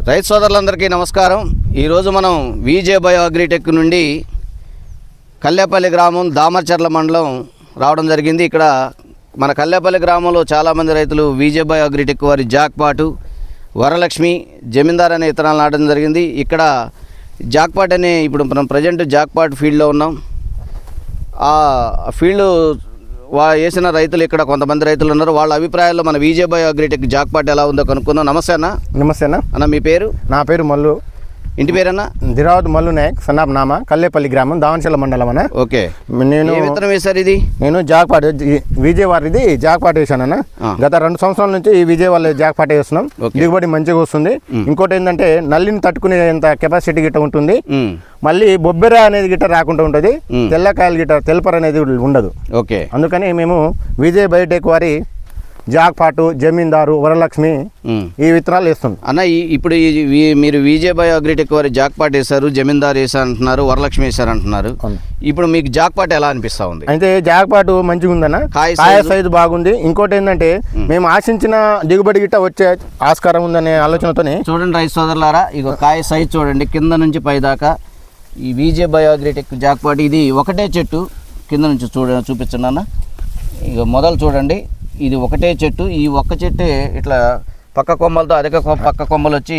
రైతు సోదరులందరికీ నమస్కారం. ఈరోజు మనం విజే బయో అగ్రిటెక్ నుండి కల్లేపల్లి గ్రామం దామర్చర్ల మండలం రావడం జరిగింది. ఇక్కడ మన కల్లేపల్లి గ్రామంలో చాలామంది రైతులు విజే బయో అగ్రిటెక్ వారి జాక్పాటు, వరలక్ష్మి, జమీందార్ అనే విత్తనాలు నాటడం జరిగింది. ఇక్కడ జాక్పాట్ అనే ఇప్పుడు మనం ప్రజెంట్ జాక్పాట్ ఫీల్డ్లో ఉన్నాం. ఆ ఫీల్డ్ వేసిన రైతులు ఇక్కడ కొంతమంది రైతులు ఉన్నారు. వాళ్ళ అభిప్రాయాల్లో మన విజే బయో అగ్రిటెక్ జాక్పాట్ ఎలా ఉందో కనుక్కుందాం. నమస్తే అన్న. నమస్తే అన్న. మీ పేరు? నా పేరు మల్లు. ఇంటి పేరన్నా? దిరావత్ మల్లు నాయక్, సన్నాబ్ నామా, కల్లేపల్లి గ్రామం, దామర్చర్ల మండలం అన్న. ఓకే. నేను విత్తనం వేశారు ఇది? నేను జాక్పాట్ విజయ్ వారిది జాక్పాట్ వేసానన్న. గత 2 సంవత్సరాల నుంచి ఈ విజయ్ వాళ్ళ జాక్పాట్ వేస్తున్నాం. దిగుబడి మంచిగా వస్తుంది. ఇంకోటి ఏంటంటే నల్లిని తట్టుకునేంత కెపాసిటీ గిట్ట ఉంటుంది. మళ్ళీ బొబ్బెర అనేది గిట్ట రాకుండా ఉంటుంది. తెల్లకాయలు గిట్ట తెల్లపర అనేది ఉండదు. ఓకే. అందుకని మేము విజయ్ బయోటెక్ వారి జాక్పాటు, జమీందారు, వరలక్ష్మి ఈ విత్తనాలు వేస్తున్నాం అన్న. ఇప్పుడు మీరు విజే బయో అగ్రిటెక్ వారి జాక్పాట్ వేశారు, జమీందారు వేసారు అంటున్నారు, వరలక్ష్మి వేశారు అంటున్నారు. ఇప్పుడు మీకు జాక్పాట్ ఎలా అనిపిస్తా ఉంది? అయితే జాక్పాటు మంచిగా ఉందన్న, కాయ సైజు బాగుంది. ఇంకోటి ఏంటంటే మేము ఆశించిన దిగుబడి గిట్ట వచ్చే ఆస్కారం ఉందనే ఆలోచనతోనే. చూడండి రైతు సోదరులారా, ఇక కాయ సైజు చూడండి, కింద నుంచి పై దాకా ఈ విజే బయో అగ్రిటెక్ జాక్పాట్. ఇది ఒకటే చెట్టు, కింద నుంచి చూపించండి అన్న. ఇక మొదలు చూడండి, ఇది ఒకటే చెట్టు. ఈ ఒక్క చెట్టే ఇట్లా పక్క కొమ్మలతో అధిక పక్క కొమ్మలు వచ్చి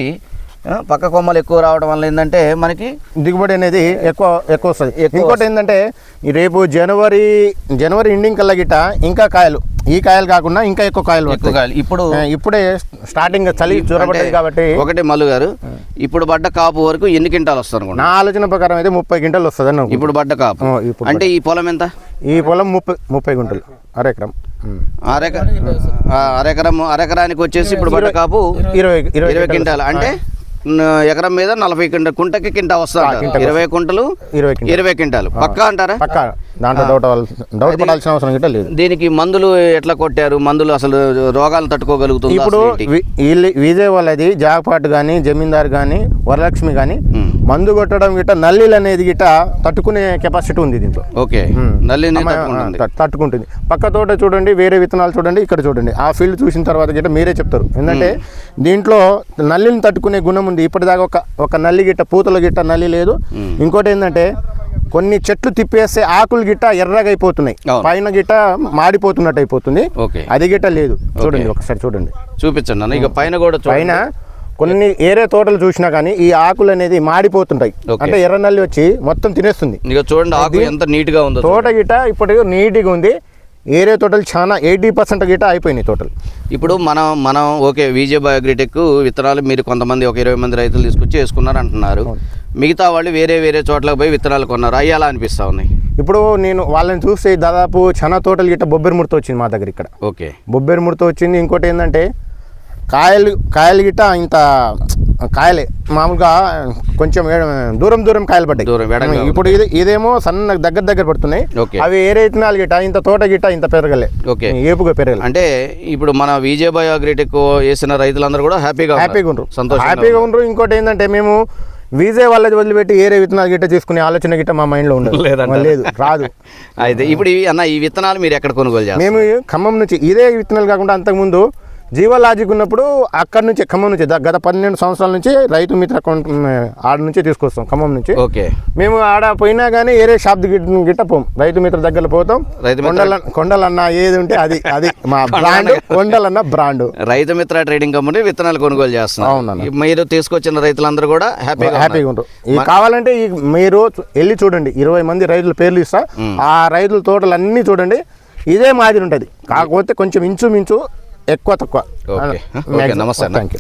పక్క కొమ్మలు ఎక్కువ రావడం వల్ల ఏంటంటే మనకి దిగుబడి అనేది ఎక్కువ వస్తుంది. ఇంకోటి ఏంటంటే రేపు జనవరి ఎండింగ్ కల్లా గిట్ట ఇంకా కాయలు, ఈ కాయలు కాకుండా ఇంకా ఎక్కువ కాయలు. ఇప్పుడే స్టార్టింగ్ చలి చూరబడ్డది కాబట్టి. ఒకటి మల్లు గారు, ఇప్పుడు పడ్డ కాపు వరకు ఎన్ని క్వింటాలు వస్తారు? నా ఆలోచన ప్రకారం అయితే 30 క్వింటాలు వస్తుంది అన్న. ఇప్పుడు పడ్డ కాపు అంటే ఈ పొలం ఎంత? ఈ పొలం 30 గుంటలు, అరెకరం. అరెకరానికి వచ్చేసి ఇప్పుడు పడ్డ కాపు 20 క్వింటాలు. అంటే ఎకరం మీద 40 కుంటకి కింటా వస్తుంది. 20 కుంటలు 20 క్వింటాలు పక్కా అంటారా? పక్కా, దాంట్లో డౌట్ పడాల్సిన అవసరం గిట్ట లేదు. దీనికి మందులు ఎట్లా కొట్టారు? మందులు అసలు రోగాలు తట్టుకోగలుగుతుంది? ఇప్పుడు విజయ్ వాళ్ళది జాక్పాట్ కానీ, జమీందార్ కానీ, వరలక్ష్మి కానీ మందు కొట్టడం గిట్ట నల్లిలు అనేది గిట్ట తట్టుకునే కెపాసిటీ ఉంది దీంట్లో. ఓకే. నల్లిని తట్టుకుంటుంది. పక్క తోట చూడండి, వేరే విత్తనాలు చూడండి, ఇక్కడ చూడండి. ఆ ఫీల్డ్ చూసిన తర్వాత గిట్ట మీరే చెప్తారు. ఎందుకంటే దీంట్లో నల్లిని తట్టుకునే గుణం ఉంది. ఇప్పటిదాకా ఒక నల్లి గిట్ట, పూతల గిట్ట నల్లి లేదు. ఇంకోటి ఏంటంటే కొన్ని చెట్లు తిప్పేస్తే ఆకులు గిట్ట ఎర్రగా అయిపోతున్నాయి, పైన గిట్ట మాడిపోతున్నట్టు అయిపోతుంది. అది గిట్ట లేదు. చూడండి, ఒకసారి చూడండి, చూపించండి. ఇక పైన కూడా పైన కొన్ని ఏరే తోటలు చూసినా కానీ ఈ ఆకులు అనేది మాడిపోతుంటాయి. అంటే ఎర్ర నల్లి వచ్చి మొత్తం తినేస్తుంది. ఇక చూడండి ఆకు ఎంత నీట్ గా ఉందో. తోట గిట్ట ఇప్పుడు నీట్గా ఉంది. ఏరే తోటలు చాలా 80% గిట్ట అయిపోయినాయి తోటలు. ఇప్పుడు మనం ఓకే విజే బయో అగ్రిటెక్ విత్తనాలు మీరు కొంతమంది ఒక 20 మంది రైతులు తీసుకొచ్చి వేసుకున్నారు అంటున్నారు. మిగతా వాళ్ళు వేరే చోట్లకు పోయి విత్తనాలు కొన్నారు. అవి ఎలా అనిపిస్తా ఉన్నాయి? ఇప్పుడు నేను వాళ్ళని చూస్తే దాదాపు చాలా తోటలు గిట్ట బొబ్బెర ముడత వచ్చింది మా దగ్గర ఇక్కడ. ఓకే. బొబ్బెర ముడత వచ్చింది. ఇంకోటి ఏంటంటే కాయలు గిట్ట ఇంత కాయలే మామూలుగా కొంచెం దూరం కాయలు పడ్డాయి. ఇప్పుడు ఇదేమో సన్న దగ్గర పడుతున్నాయి. అవి ఏరే విత్తనాలు గిట్ట ఇంత తోట గిట్ట ఇంత పెరగలే, ఏపుగా పెరగలే. అంటే ఇప్పుడు మన విజే బయో అగ్రిటెక్ వేసిన రైతులందరూ కూడా హ్యాపీగా ఉండరు, హ్యాపీగా ఉండరు. ఇంకోటి ఏంటంటే మేము విజయ్ వాళ్ళది వదిలిపెట్టి ఏరే విత్తనాలు గిట్ట తీసుకునే ఆలోచన గిట్ట మా మైండ్లో ఉండదు, లేదు, రాదు. అయితే ఇప్పుడు ఈ విత్తనాలు మీరు ఎక్కడ కొనుగోలు చేస్తారు? మేము ఖమ్మం నుంచి. ఇదే విత్తనాలు కాకుండా అంతకుముందు జీవలాజిక్ ఉన్నప్పుడు అక్కడ నుంచి, ఖమ్మం నుంచి గత 12 సంవత్సరాల నుంచి రైతు మిత్ర ఆడ నుంచి తీసుకొస్తాం, ఖమ్మం నుంచి. ఓకే. మేము ఆడ పోయినా కానీ ఏరే షాప్ గిట్ట పోం, రైతు మిత్ర దగ్గర పోతాం. కొండలన్న ఏది ఉంటే అది మా brand. కొండలన్న brand. Rythu Mitra trading company విత్తనాలు కొనుగోలు చేస్తున్నాం. అవునన్నా. మీరు తీసుకొచ్చిన రైతులందరూ కూడా హ్యాపీగా ఉంటారు. కావాలంటే మీరు వెళ్ళి చూడండి, 20 మంది రైతుల పేర్లు ఇస్తా. ఆ రైతుల తోటలు అన్నీ చూడండి, ఇదే మాదిరి ఉంటుంది. కాకపోతే కొంచెం ఇంచుమించు ఎక్కువ తక్కువ. నమస్తే. Thank you.